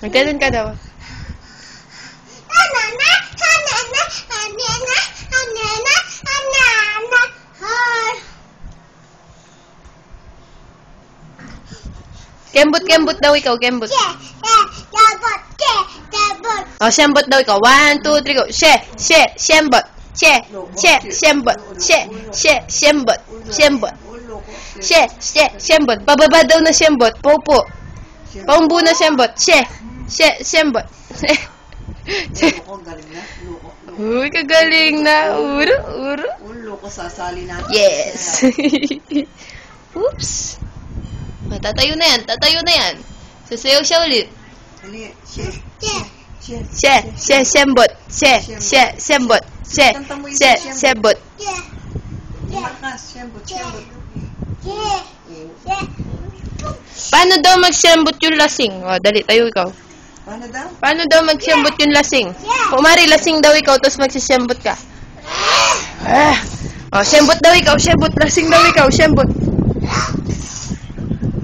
Magkaroon ka daw. Kembot daw ikaw, kembot. Oh, sembot daw ikaw. 1, 2, 3, go. Sembot. Sembot. Sembot. Sembot. Bababa daw na sembot. Popo. Paumbu na sembot. Sembot. Uy, kagaling na. Uro. Loko sasali natin. Yes. Oops. Tatayo na yan. Sasayaw siya ulit. Sembot. Sembot. Sembot. Paano daw magsembot yung lasing? O, dali, tayo ikaw. Paano daw magsembot yung lasing? Kumari, lasing daw ikaw, tapos magsisembot ka. O, sembot daw ikaw, sembot. Lasing daw ikaw, sembot.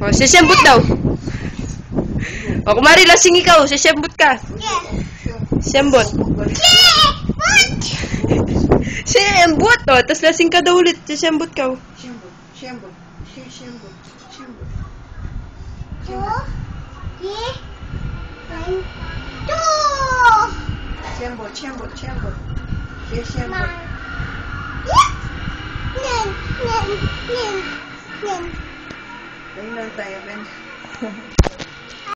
O, sisembot daw. O, kumari, lasing ikaw, sisembot ka. Sembot. Sembot! O, tapos lasing ka daw ulit, sisembot ka. Sembot. Ayun lang tayo, Ben.